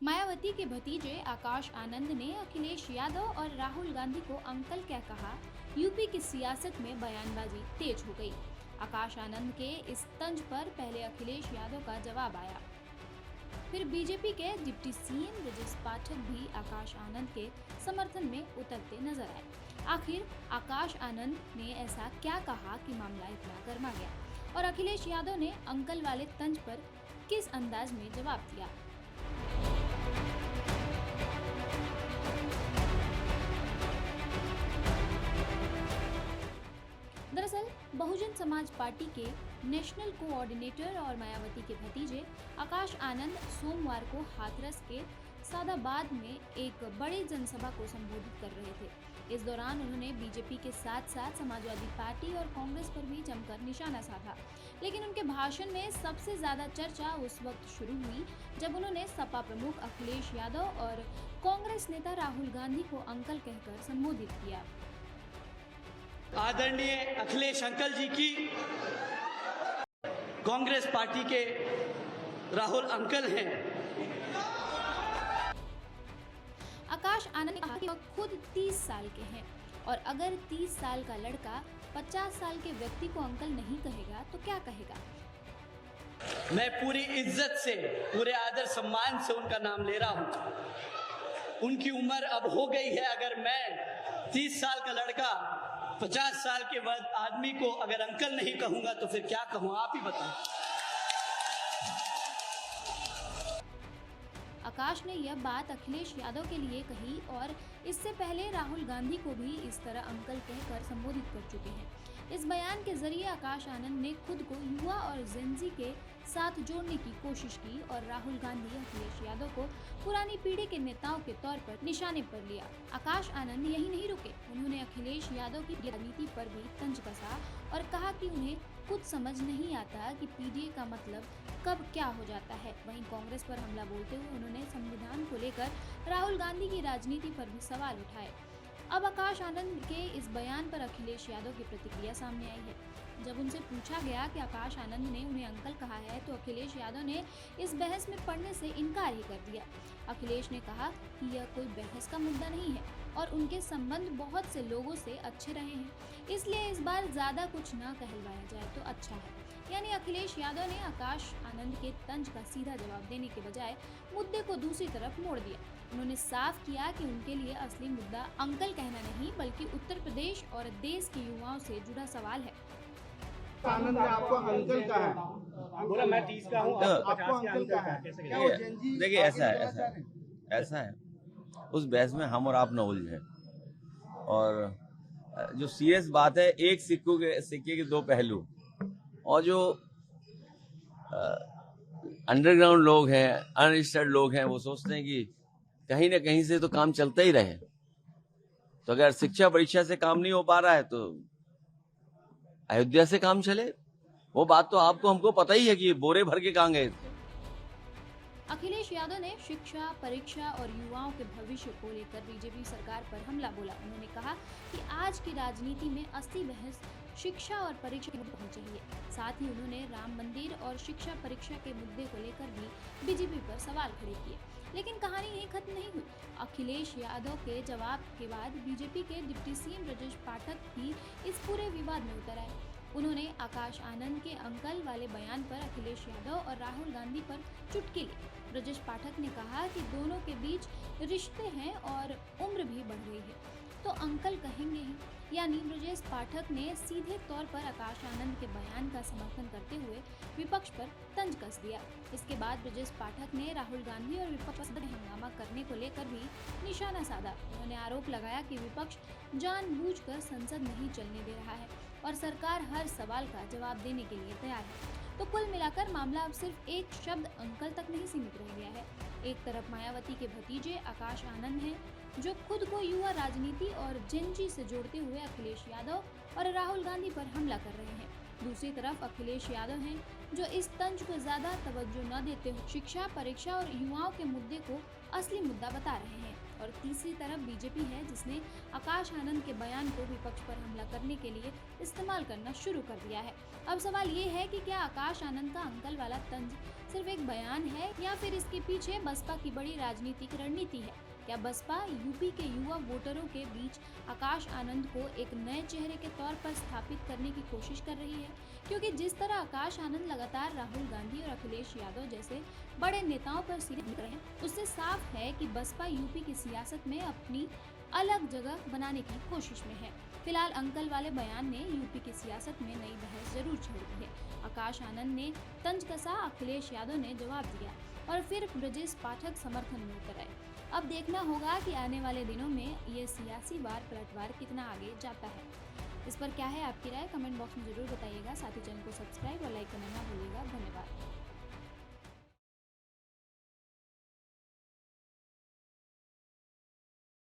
मायावती के भतीजे आकाश आनंद ने अखिलेश यादव और राहुल गांधी को अंकल क्या कहा। यूपी की सियासत में बयानबाजी तेज हो गई। आकाश आनंद के इस तंज पर पहले अखिलेश यादव का जवाब आया, फिर बीजेपी के डिप्टी सीएम ब्रजेश पाठक भी आकाश आनंद के समर्थन में उतरते नजर आए। आखिर आकाश आनंद ने ऐसा क्या कहा कि मामला इतना गर्मा गया और अखिलेश यादव ने अंकल वाले तंज पर किस अंदाज में जवाब दिया। दरअसल बहुजन समाज पार्टी के नेशनल कोऑर्डिनेटर और मायावती के भतीजे आकाश आनंद सोमवार को हाथरस के सादाबाद में एक बड़ी जनसभा को संबोधित कर रहे थे। इस दौरान उन्होंने बीजेपी के साथ साथ समाजवादी पार्टी और कांग्रेस पर भी जमकर निशाना साधा। लेकिन उनके भाषण में सबसे ज्यादा चर्चा उस वक्त शुरू हुई जब उन्होंने सपा प्रमुख अखिलेश यादव और कांग्रेस नेता राहुल गांधी को अंकल कहकर संबोधित किया। आदरणीय अखिलेश अंकल जी की कांग्रेस पार्टी के राहुल अंकल हैं। आकाश आनंद ने कहा कि वह खुद 30 साल के हैं और अगर 30 साल का लड़का 50 साल के व्यक्ति को अंकल नहीं कहेगा तो क्या कहेगा। मैं पूरी इज्जत से, पूरे आदर सम्मान से उनका नाम ले रहा हूं। उनकी उम्र अब हो गई है। अगर मैं 30 साल का लड़का 50 साल के बाद आदमी को अगर अंकल नहीं कहूंगा तो फिर क्या कहूं, आप ही बताएं। आकाश ने यह बात अखिलेश यादव के लिए कही और इससे पहले राहुल गांधी को भी इस तरह अंकल कहकर संबोधित कर चुके हैं। इस बयान के जरिए आकाश आनंद ने खुद को युवा और जेनजी के साथ जोड़ने की कोशिश की और राहुल गांधी अखिलेश यादव को पुरानी पीढ़ी के नेताओं के तौर पर निशाने पर लिया। आकाश आनंद यही नहीं रुके, उन्होंने अखिलेश यादव की राजनीति पर भी तंज कसा और कहा कि उन्हें कुछ समझ नहीं आता कि पीडीए का मतलब कब क्या हो जाता है। वहीं कांग्रेस पर हमला बोलते हुए उन्होंने संविधान को लेकर राहुल गांधी की राजनीति पर भी सवाल उठाए। अब आकाश आनंद के इस बयान पर अखिलेश यादव की प्रतिक्रिया सामने आई है। जब उनसे पूछा गया कि आकाश आनंद ने उन्हें अंकल कहा है तो अखिलेश यादव ने इस बहस में पड़ने से इनकार ही कर दिया। अखिलेश ने कहा कि यह कोई बहस का मुद्दा नहीं है और उनके संबंध बहुत से लोगों से अच्छे रहे हैं, इसलिए इस बार ज्यादा कुछ न कहलवाया जाए तो अच्छा है। यानी अखिलेश यादव ने आकाश आनंद के तंज का सीधा जवाब देने के बजाय मुद्दे को दूसरी तरफ मोड़ दिया। उन्होंने साफ किया कि उनके लिए असली मुद्दा अंकल कहना नहीं बल्कि उत्तर प्रदेश और देश के युवाओं से जुड़ा सवाल है। आनंद ने आपको अंकल कहा है, बोला मैं 30 का हूँ, आपको अंकल कहा है। कैसे क्या वो जेनजी देखिए ऐसा है उस बहस में हम और आप न उलझे। और जो सीरियस बात है, एक सिक्के के दो पहलू। और जो अंडरग्राउंड लोग हैं, अनरजिस्टर्ड लोग हैं, वो सोचते हैं कि कहीं ना कहीं से तो काम चलता ही रहे। तो अगर शिक्षा परीक्षा से काम नहीं हो पा रहा है तो अयोध्या से काम चले। वो बात तो आपको हमको पता ही है कि बोरे भर के कहाँ गए थे। अखिलेश यादव ने शिक्षा, परीक्षा और युवाओं के भविष्य को लेकर बीजेपी सरकार पर हमला बोला। उन्होंने कहा कि आज की राजनीति में असली बहस शिक्षा और परीक्षा के मुद्दे होनी चाहिए। साथ ही उन्होंने राम मंदिर और शिक्षा परीक्षा के मुद्दे को लेकर भी बीजेपी पर सवाल खड़े किए। लेकिन कहानी यहीं खत्म नहीं हुई। अखिलेश यादव के जवाब के बाद बीजेपी के डिप्टी सीएम ब्रजेश पाठक भी इस पूरे विवाद में उतर आए। उन्होंने आकाश आनंद के अंकल वाले बयान पर अखिलेश यादव और राहुल गांधी पर चुटकी ली। ब्रजेश पाठक ने कहा कि दोनों के बीच रिश्ते हैं और उम्र भी बढ़ गई है तो अंकल कहेंगे ही। यानी ब्रजेश पाठक ने सीधे तौर पर आकाश आनंद के बयान का समर्थन करते हुए विपक्ष पर तंज कस दिया। इसके बाद ब्रजेश पाठक ने राहुल गांधी और विपक्ष पर हंगामा करने को लेकर भी निशाना साधा। उन्होंने आरोप लगाया कि विपक्ष जानबूझकर संसद नहीं चलने दे रहा है और सरकार हर सवाल का जवाब देने के लिए तैयार है। तो कुल मिलाकर मामला अब सिर्फ एक शब्द अंकल तक नहीं सीमित रह गया है। एक तरफ मायावती के भतीजे आकाश आनंद हैं जो खुद को युवा राजनीति और जेनजी से जोड़ते हुए अखिलेश यादव और राहुल गांधी पर हमला कर रहे हैं। दूसरी तरफ अखिलेश यादव हैं जो इस तंज को ज्यादा तवज्जो न देते हुए शिक्षा, परीक्षा और युवाओं के मुद्दे को असली मुद्दा बता रहे हैं। और तीसरी तरफ बीजेपी है जिसने आकाश आनंद के बयान को विपक्ष पर हमला करने के लिए इस्तेमाल करना शुरू कर दिया है। अब सवाल ये है कि क्या आकाश आनंद का अंकल वाला तंज सिर्फ एक बयान है या फिर इसके पीछे बसपा की बड़ी राजनीतिक रणनीति है। क्या बसपा यूपी के युवा वोटरों के बीच आकाश आनंद को एक नए चेहरे के तौर पर स्थापित करने की कोशिश कर रही है? क्योंकि जिस तरह आकाश आनंद लगातार राहुल गांधी और अखिलेश यादव जैसे बड़े नेताओं पर सिर रहे हैं, उससे साफ है कि बसपा यूपी की सियासत में अपनी अलग जगह बनाने की कोशिश में है। फिलहाल अंकल वाले बयान ने यूपी की सियासत में नई बहस जरूर छेड़ दी है। आकाश आनंद ने तंज कसा, अखिलेश यादव ने जवाब दिया और फिर ब्रजेश पाठक समर्थन में उतर आए। अब देखना होगा कि आने वाले दिनों में ये सियासी वार पलटवार कितना आगे जाता है। इस पर क्या है आपकी राय? कमेंट बॉक्स में जरूर बताइएगा। साथ ही चैनल को सब्सक्राइब और लाइक करना ना भूलिएगा। धन्यवाद।